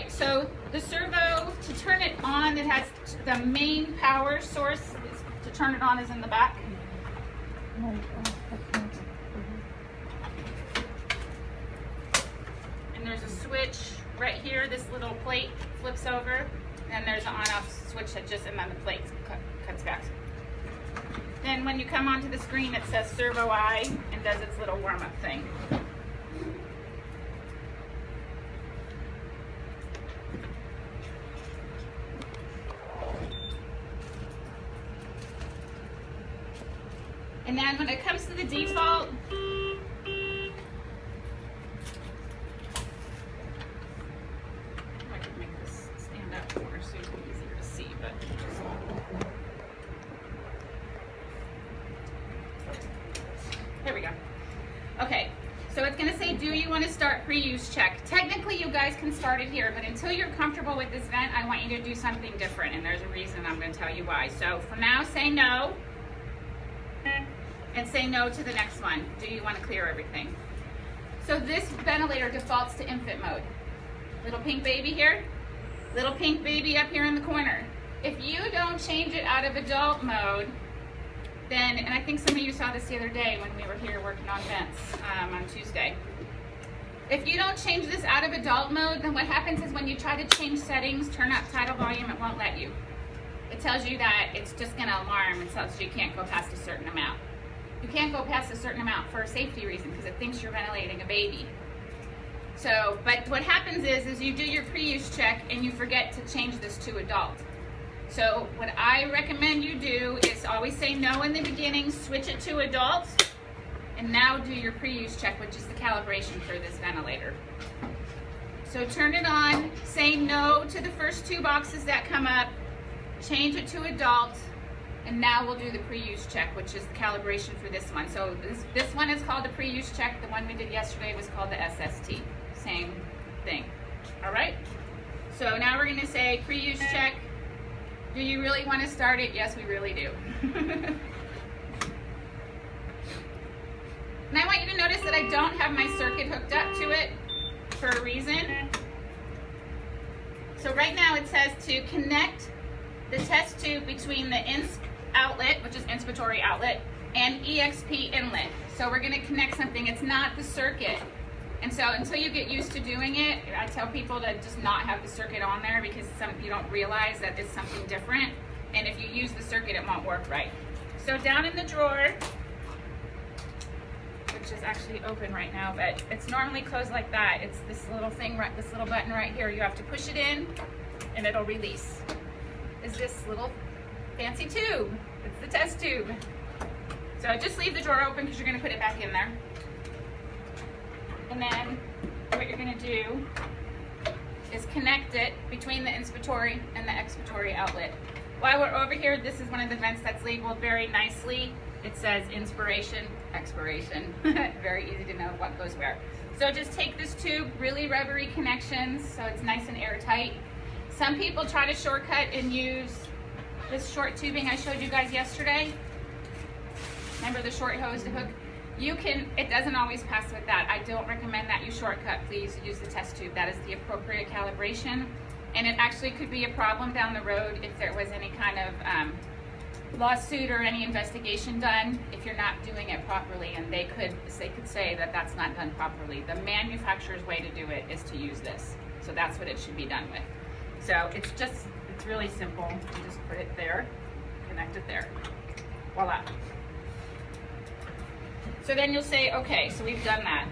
right, so the servo, to turn it on, it has the main power source. To turn it on is in the back. And there's a switch right here. This little plate flips over. And there's an on-off switch that just, and then the plate cuts back. Then when you come onto the screen, it says Servo I and does its little warm-up thing. And then when it comes to the default, I can make this stand up more so it's easier to see, but here we go. Okay, so it's going to say, do you want to start pre-use check? Technically, you guys can start it here, but until you're comfortable with this vent, I want you to do something different, and there's a reason. I'm going to tell you why. So for now, say no. And say no to the next one. Do you want to clear everything? So this ventilator defaults to infant mode. Little pink baby here, little pink baby up here in the corner. If you don't change it out of adult mode, then, and I think some of you saw this the other day when we were here working on vents on Tuesday. If you don't change this out of adult mode, then what happens is when you try to change settings, turn up tidal volume, it won't let you. It tells you that it's just going to alarm and tells you can't go past a certain amount. You can't go past a certain amount for a safety reason because it thinks you're ventilating a baby. So, but what happens is you do your pre-use check and you forget to change this to adult. So what I recommend you do is always say no in the beginning, switch it to adult, and now do your pre-use check, which is the calibration for this ventilator. So turn it on, say no to the first two boxes that come up, change it to adult, and now we'll do the pre-use check, which is the calibration for this one. So this one is called the pre-use check. The one we did yesterday was called the SST. Same thing. All right? So now we're going to say pre-use check. Do you really want to start it? Yes, we really do. And I want you to notice that I don't have my circuit hooked up to it for a reason. So right now it says to connect the test tube between the INSP outlet, which is inspiratory outlet, and EXP inlet. So we're going to connect something. It's not the circuit. And so until you get used to doing it, I tell people to just not have the circuit on there because you don't realize that it's something different. And if you use the circuit, it won't work right. So down in the drawer, which is actually open right now, but it's normally closed like that. It's this little thing, this little button right here. You have to push it in and it'll release. Is this little fancy tube. It's the test tube. So just leave the drawer open because you're going to put it back in there. And then what you're going to do is connect it between the inspiratory and the expiratory outlet. While we're over here, this is one of the vents that's labeled very nicely. It says inspiration, expiration. Very easy to know what goes where. So just take this tube, really rubbery connections, so it's nice and airtight. Some people try to shortcut and use this short tubing I showed you guys yesterday. Remember the short hose to hook? You can, it doesn't always pass with that. I don't recommend that you shortcut. Please use the test tube. That is the appropriate calibration. And it actually could be a problem down the road if there was any kind of lawsuit or any investigation done if you're not doing it properly, and they could say that that's not done properly. The manufacturer's way to do it is to use this. So that's what it should be done with. So it's really simple. You just put it there, connect it there. Voila. So then you'll say, okay, so we've done that.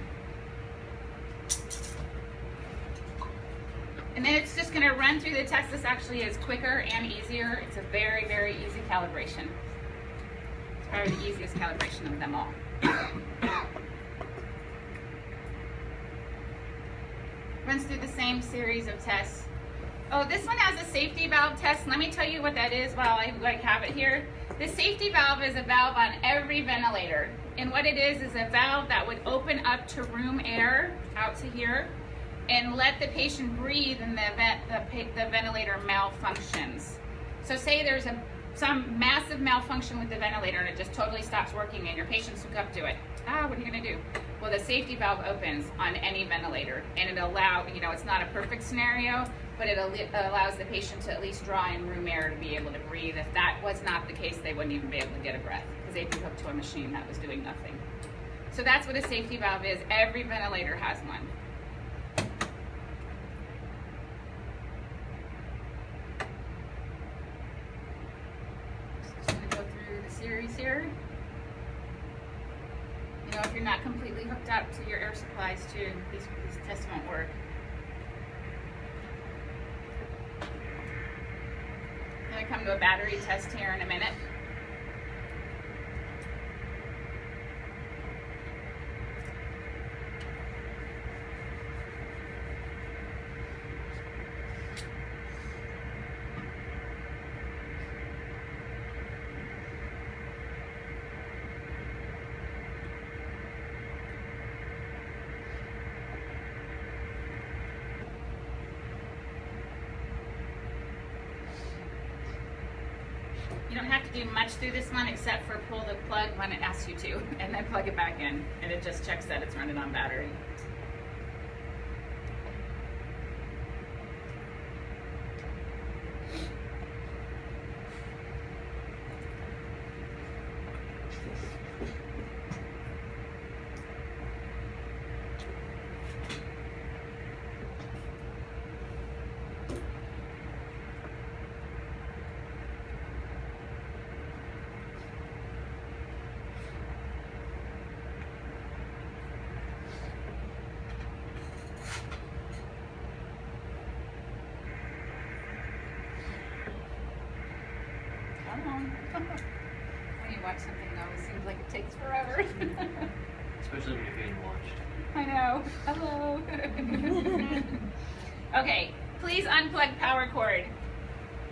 And then it's just going to run through the test. This actually is quicker and easier. It's a very, very easy calibration. It's probably the easiest calibration of them all. Runs through the same series of tests. Oh, this one has a safety valve test. Let me tell you what that is while I have it here. The safety valve is a valve on every ventilator. And what it is a valve that would open up to room air out to here and let the patient breathe in the event the ventilator malfunctions. So say there's some massive malfunction with the ventilator and it just totally stops working and your patients hook up to it. what are you gonna do? Well, the safety valve opens on any ventilator, and it allows, you know, it's not a perfect scenario, but it allows the patient to at least draw in room air to be able to breathe. If that was not the case, they wouldn't even be able to get a breath because they'd be hooked to a machine that was doing nothing. So that's what a safety valve is. Every ventilator has one. Just gonna go through the series here. You know, if you're not completely hooked up to your air supplies too, these tests won't work. I'm gonna come to a battery test here in a minute. You don't have to do much through this one except for pull the plug when it asks you to, and then plug it back in, and it just checks that it's running on battery. When you watch something though, it seems like it takes forever. Especially when you're being watched. I know. Hello. Okay, please unplug power cord.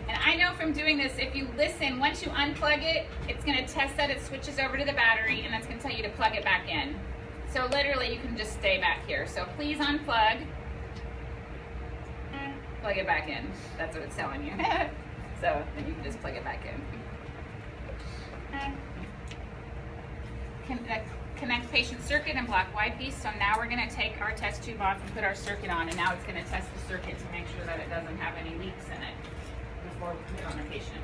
And I know from doing this, if you listen, once you unplug it, it's going to test that it switches over to the battery, and that's going to tell you to plug it back in. So literally, you can just stay back here. So please unplug. Plug it back in. That's what it's telling you. So then you can just plug it back in. Connect patient circuit and block Y piece. So now we're going to take our test tube off and put our circuit on, and now it's going to test the circuit to make sure that it doesn't have any leaks in it before we put it on the patient.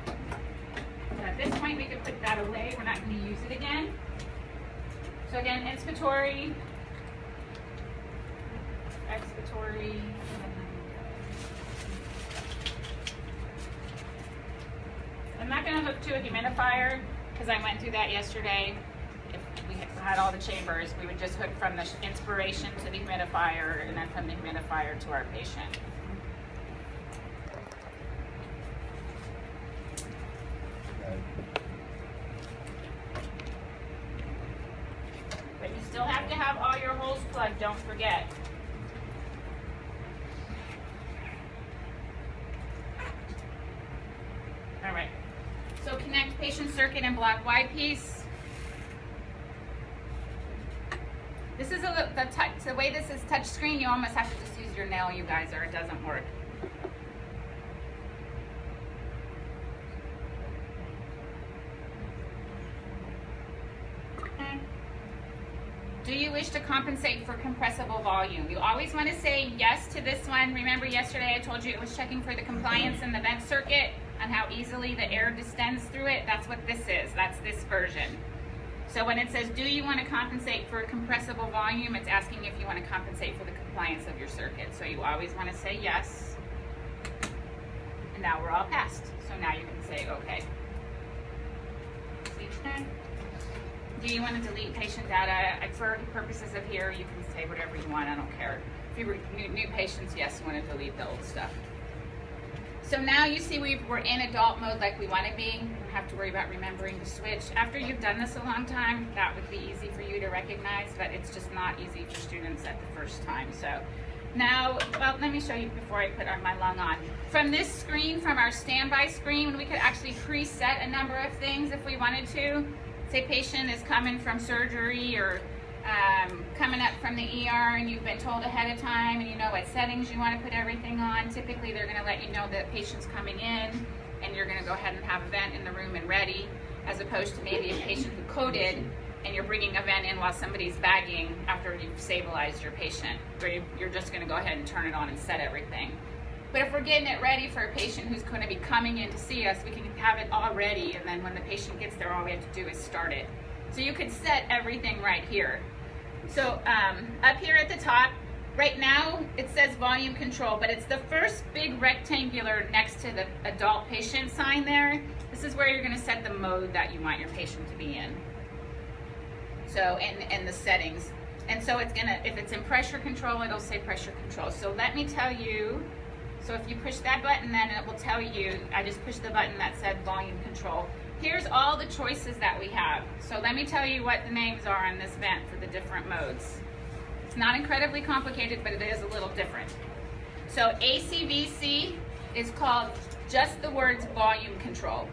But at this point, we can put that away. We're not going to use it again. So again, expiratory. I'm not going to hook to a humidifier because I went through that yesterday. If we had all the chambers, we would just hook from the inspiration to the humidifier and then from the humidifier to our patient. But you still have to have all your holes plugged, don't forget. All right, so connect patient circuit and block Y piece. This is the way this is touch screen, you almost have to just use your nail, you guys, or it doesn't work. Do you wish to compensate for compressible volume? You always want to say yes to this one. Remember yesterday I told you it was checking for the compliance in the vent circuit and how easily the air distends through it. That's what this is. That's this version. So when it says, do you want to compensate for compressible volume, it's asking if you want to compensate for the compliance of your circuit. So you always want to say yes. And now we're all passed. So now you can say okay. Do you want to delete patient data? For purposes of here, you can say whatever you want. I don't care. If you were new patients, yes, you want to delete the old stuff. So now you see we're in adult mode like we want to be. You don't have to worry about remembering to switch. After you've done this a long time, that would be easy for you to recognize, but it's just not easy for students at the first time. So now, well, let me show you before I put my lung on. From this screen, from our standby screen, we could actually preset a number of things if we wanted to. Say patient is coming from surgery or coming up from the ER and you've been told ahead of time and you know what settings you want to put everything on. Typically they're going to let you know that patient's coming in and you're going to go ahead and have a vent in the room and ready, as opposed to maybe a patient who coded and you're bringing a vent in while somebody's bagging after you've stabilized your patient, or you're just going to go ahead and turn it on and set everything. But if we're getting it ready for a patient who's going to be coming in to see us, we can have it all ready, and then when the patient gets there, all we have to do is start it. So you could set everything right here. So up here at the top, right now it says volume control, but it's the first big rectangular next to the adult patient sign there. This is where you're going to set the mode that you want your patient to be in. So, and the settings. And so it's gonna, if it's in pressure control, it'll say pressure control. So let me tell you, so if you push that button, then it will tell you, I just pushed the button that said volume control. Here's all the choices that we have. So let me tell you what the names are on this vent for the different modes. It's not incredibly complicated, but it is a little different. So SJVC is called just the words volume control.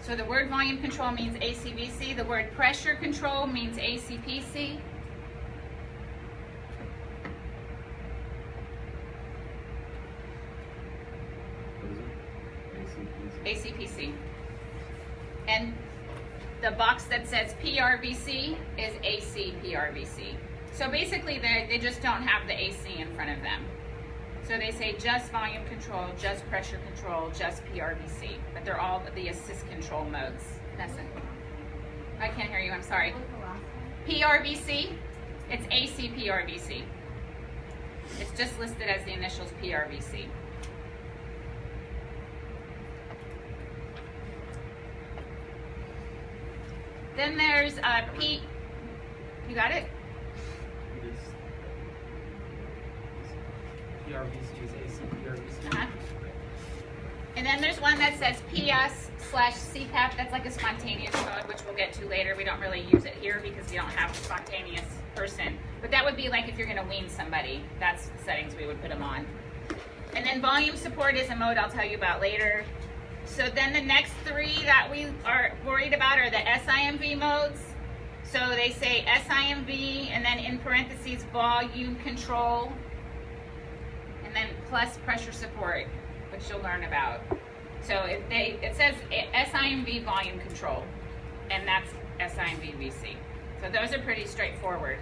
So the word volume control means SJVC. The word pressure control means SJVC. SJVC. And the box that says PRVC is AC PRVC. So basically they just don't have the AC in front of them. So they say just volume control, just pressure control, just PRVC, but they're all the assist control modes. Nessa, I can't hear you, I'm sorry. PRVC, it's AC PRVC. It's just listed as the initials PRVC. Then there's P, you got it? PRVC is AC PRVC. And then there's one that says PS/CPAP. That's like a spontaneous mode, which we'll get to later. We don't really use it here because we don't have a spontaneous person. But that would be like if you're going to wean somebody. That's the settings we would put them on. And then volume support is a mode I'll tell you about later. So then the next three that we are worried about are the SIMV modes. So they say SIMV and then in parentheses volume control. And then plus pressure support, which you'll learn about. So it says SIMV volume control, and that's SIMV-VC. So those are pretty straightforward.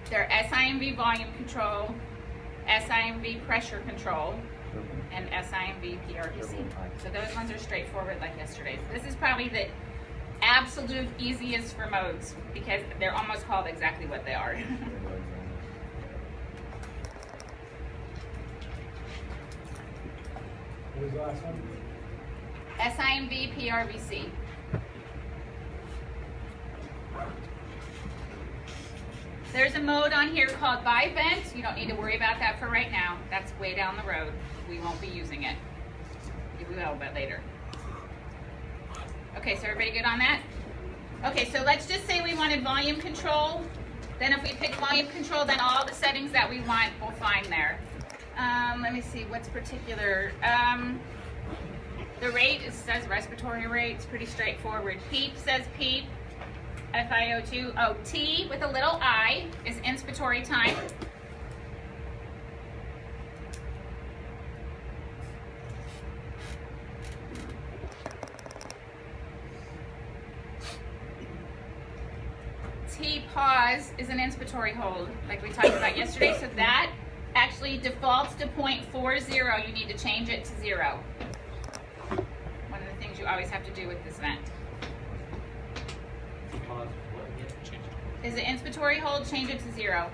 They're SIMV volume control, SIMV pressure control, and SIMV PRVC. So those ones are straightforward like yesterday. So this is probably the absolute easiest for modes because they're almost called exactly what they are. What was the last one? SIMV PRVC. There's a mode on here called bi-vent. You don't need to worry about that for right now. That's way down the road. We won't be using it. We will, but later. Okay, so everybody good on that? Okay, so let's just say we wanted volume control. Then if we pick volume control, then all the settings that we want we'll find there. Let me see what's particular. The rate, it says respiratory rate. It's pretty straightforward. PEEP says PEEP. FiO2. Oh, T with a little I is inspiratory time. T pause is an inspiratory hold, like we talked about yesterday. So that actually defaults to 0.40. You need to change it to 0. One of the things you always have to do with this vent. Is it inspiratory hold? Change it to 0.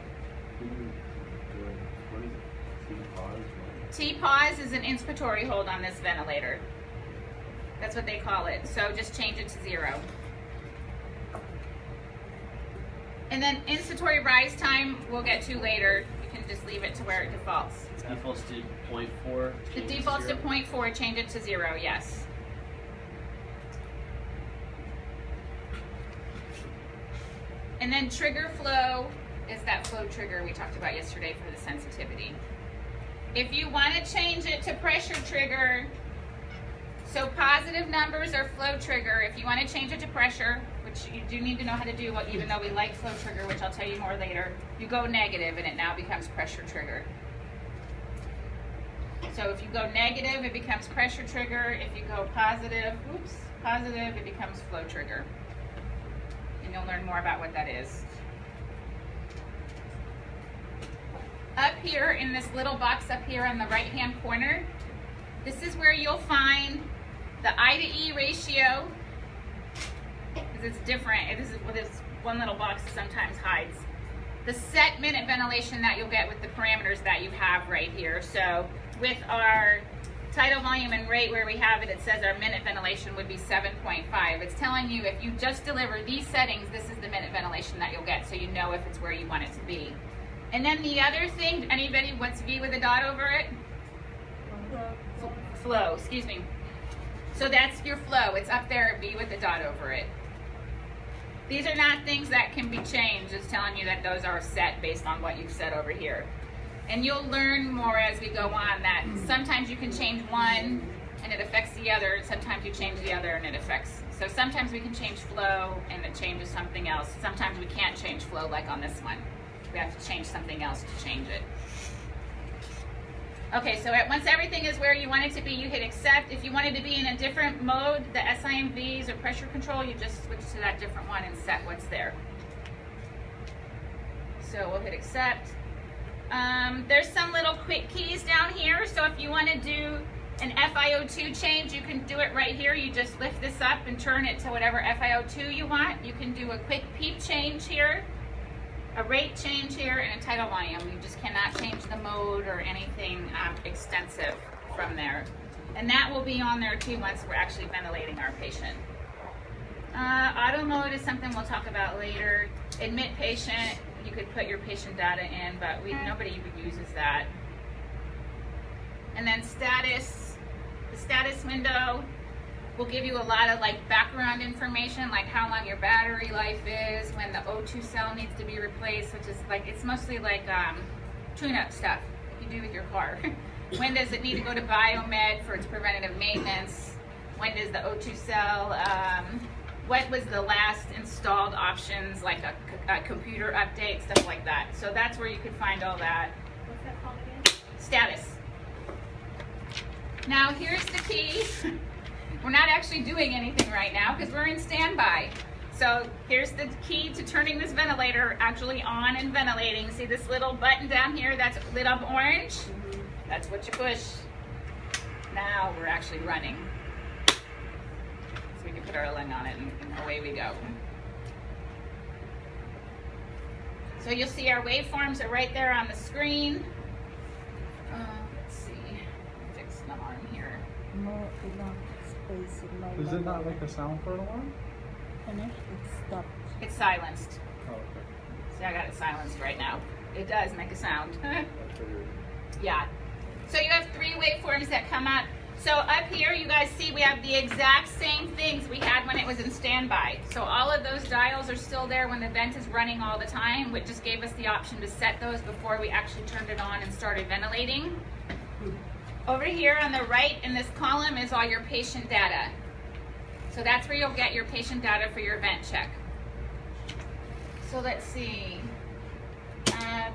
T-pause is an inspiratory hold on this ventilator. That's what they call it. So just change it to 0. And then inspiratory rise time we'll get to later. You can just leave it to where it defaults. It defaults to 0.4. The defaults to 0.4, change it to 0, yes. And then trigger flow is that flow trigger we talked about yesterday for the sensitivity. If you want to change it to pressure trigger, so positive numbers are flow trigger. If you want to change it to pressure, which you do need to know how to do, even though we like flow trigger, which I'll tell you more later, you go negative and it now becomes pressure trigger. So if you go negative, it becomes pressure trigger. If you go positive, it becomes flow trigger. And you'll learn more about what that is. Up here in this little box up here on the right-hand corner, this is where you'll find the I to E ratio, because it's different. This is what this one little box sometimes hides. The set minute ventilation that you'll get with the parameters that you have right here. So with our tidal volume and rate where we have it, it says our minute ventilation would be 7.5. It's telling you if you just deliver these settings, this is the minute ventilation that you'll get, so you know if it's where you want it to be. And then the other thing, anybody, what's V with a dot over it? Flow, excuse me. So that's your flow. It's up there, V with a dot over it. These are not things that can be changed. It's telling you that those are set based on what you've set over here. And you'll learn more as we go on that sometimes you can change one and it affects the other, and sometimes you change the other and it affects. So sometimes we can change flow and it changes something else. Sometimes we can't change flow, like on this one. We have to change something else to change it. Okay, so once everything is where you want it to be, you hit accept. If you wanted to be in a different mode, the SIMVs or pressure control, you just switch to that different one and set what's there. So we'll hit accept. There's some little quick keys down here. So if you want to do an FiO2 change, you can do it right here. You just lift this up and turn it to whatever FiO2 you want. You can do a quick PEEP change here, a rate change here, and a tidal volume. You just cannot change the mode or anything extensive from there. And that will be on there too once we're actually ventilating our patient. Auto mode is something we'll talk about later. Admit patient, you could put your patient data in, but nobody even uses that. And then status, the status window will give you a lot of like background information, like how long your battery life is, when the O2 cell needs to be replaced, which is like, it's mostly like tune-up stuff you do with your car. When does it need to go to biomed for its preventative maintenance? When does the O2 cell, what was the last installed options, like a computer update, stuff like that. So that's where you could find all that. What's that called again? Status. Now here's the key. We're not actually doing anything right now because we're in standby. So here's the key to turning this ventilator actually on and ventilating. See this little button down here that's lit up orange? Mm-hmm. That's what you push. Now we're actually running. So we can put our lung on it and away we go. So you'll see our waveforms are right there on the screen. Let's see, fix the arm here. No, enough space in my Is it not like a sound for an alarm? It's stopped. It's silenced. Oh, okay. See, I got it silenced right now. It does make a sound. I figured. Yeah. So you have 3 waveforms that come up. So up here, you guys see we have the exact same things we had when it was in standby. So all of those dials are still there when the vent is running all the time, which just gave us the option to set those before we actually turned it on and started ventilating. Over here on the right in this column is all your patient data. So that's where you'll get your patient data for your vent check. So let's see.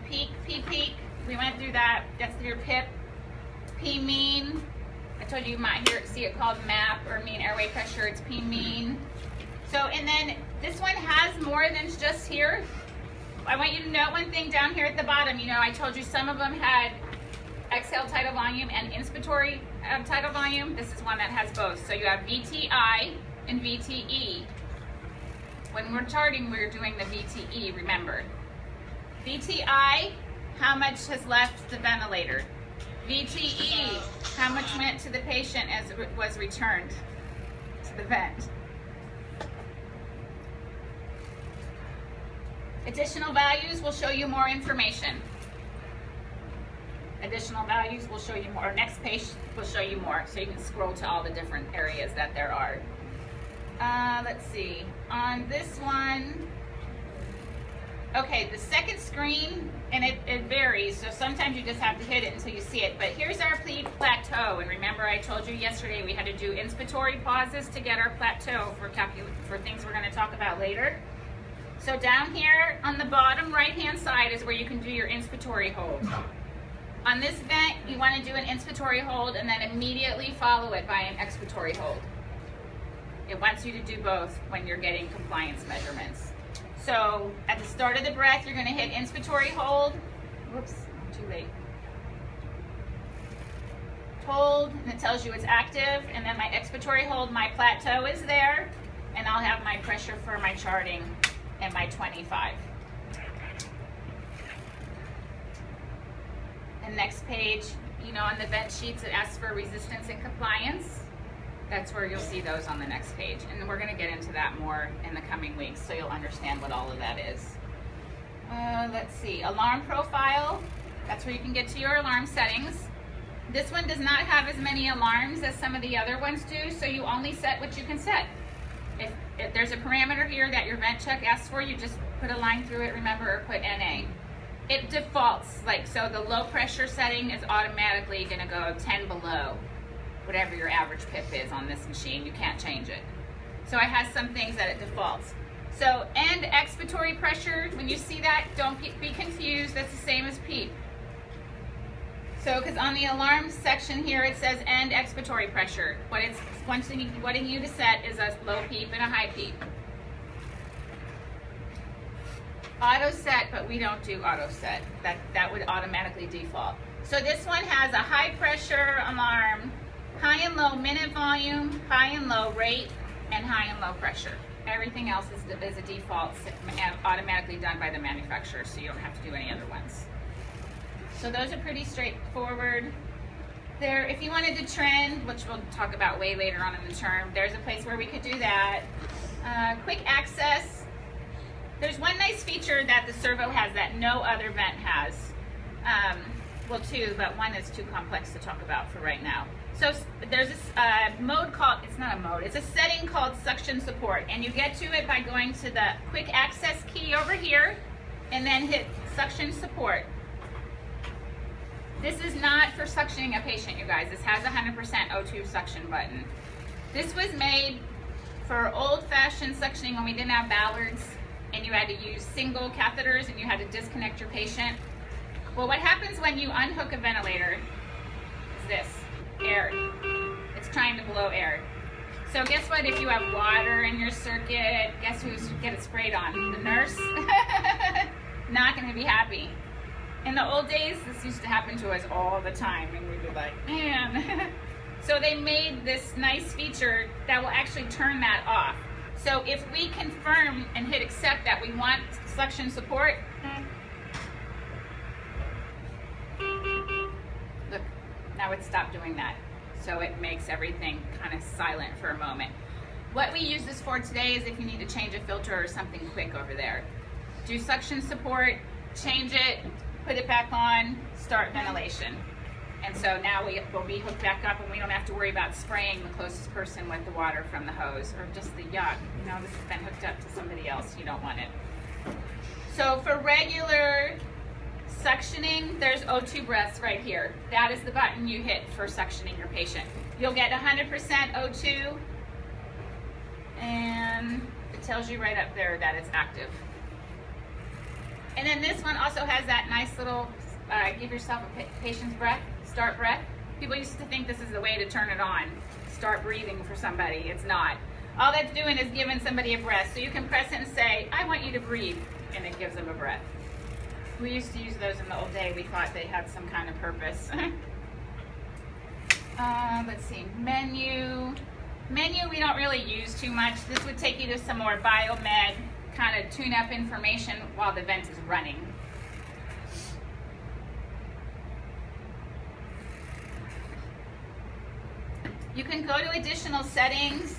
Peak, P-peak, we went through that. That's your PIP. P-mean. I told you might see it called MAP, or mean airway pressure. It's P-mean. So, and then this one has more than just here. I want you to note one thing down here at the bottom. You know, I told you some of them had exhale tidal volume and inspiratory tidal volume. This is one that has both. So you have VTI and VTE. When we're charting, we're doing the VTE, remember. VTI, how much has left the ventilator? VTE, how much went to the patient as it was returned to the vent? Additional values will show you more information. Additional values will show you more. Our next page will show you more, so you can scroll to all the different areas that there are. Let's see. On this one, okay, the second screen, and it varies, so sometimes you just have to hit it until you see it. But here's our plateau, and remember I told you yesterday we had to do inspiratory pauses to get our plateau for things we're going to talk about later. So down here on the bottom right-hand side is where you can do your inspiratory hold. On this vent, you want to do an inspiratory hold and then immediately follow it by an expiratory hold. It wants you to do both when you're getting compliance measurements. So at the start of the breath, you're going to hit inspiratory hold. Whoops, I'm too late. Hold, and it tells you it's active, and then my expiratory hold, my plateau is there, and I'll have my pressure for my charting and my 25. And next page, you know, on the vent sheets, it asks for resistance and compliance. That's where you'll see those on the next page. And we're gonna get into that more in the coming weeks, so you'll understand what all of that is. Let's see, alarm profile. That's where you can get to your alarm settings. This one does not have as many alarms as some of the other ones do, so you only set what you can set. If there's a parameter here that your vent check asks for, you just put a line through it, remember, or put NA. It defaults, like, so the low pressure setting is automatically gonna go 10 below whatever your average PIP is on this machine. You can't change it. So it has some things that it defaults. So end expiratory pressure, when you see that, don't be confused, that's the same as PEEP. So, because on the alarm section here, it says end expiratory pressure. What it's wanting you to set is a low PEEP and a high PEEP. Auto set, but we don't do auto set. That would automatically default. So this one has a high pressure alarm, high and low minute volume, high and low rate, and high and low pressure. Everything else is a default automatically done by the manufacturer, so you don't have to do any other ones. So those are pretty straightforward. There, if you wanted to trend, which we'll talk about way later on in the term, there's a place where we could do that. Quick access. There's one nice feature that the Servo has that no other vent has. Well, two, but one is too complex to talk about for right now. So there's this mode called, it's not a mode, it's a setting called suction support. And you get to it by going to the quick access key over here and then hit suction support. This is not for suctioning a patient, you guys. This has a 100% O2 suction button. This was made for old-fashioned suctioning when we didn't have Ballards and you had to use single catheters and you had to disconnect your patient. Well, what happens when you unhook a ventilator is this, air. It's trying to blow air. So guess what, if you have water in your circuit, guess who's get it sprayed on? The nurse? Not gonna be happy. In the old days, this used to happen to us all the time, and we'd be like, man. So they made this nice feature that will actually turn that off. So if we confirm and hit accept that we want suction support, look, now it stopped doing that. So it makes everything kind of silent for a moment. What we use this for today is if you need to change a filter or something quick over there. Do suction support, change it, put it back on, start ventilation. And so now we'll be hooked back up and we don't have to worry about spraying the closest person with the water from the hose or just the yuck. No, this has been hooked up to somebody else, you don't want it. So for regular suctioning, there's O2 breaths right here. That is the button you hit for suctioning your patient. You'll get 100% O2 and it tells you right up there that it's active. And then this one also has that nice little, give yourself a patient's breath, start breath. People used to think this is the way to turn it on. Start breathing for somebody, it's not. All that's doing is giving somebody a breath. So you can press it and say, I want you to breathe, and it gives them a breath. We used to use those in the old day. We thought they had some kind of purpose. Let's see, menu. Menu we don't really use too much. This would take you to some more biomed, kind of tune up information while the vent is running. You can go to additional settings.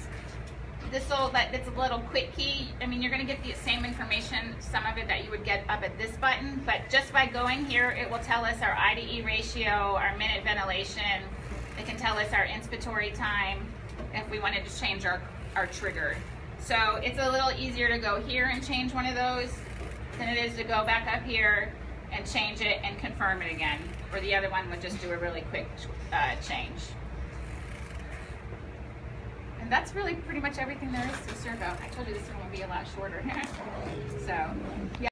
It's a little quick key. I mean, you're gonna get the same information, some of it that you would get up at this button, but just by going here, it will tell us our IDE ratio, our minute ventilation. It can tell us our inspiratory time if we wanted to change our trigger. So it's a little easier to go here and change one of those than it is to go back up here and change it and confirm it again. Or the other one would just do a really quick change. And that's really pretty much everything there is to Servo. I told you this one would be a lot shorter. So, yeah.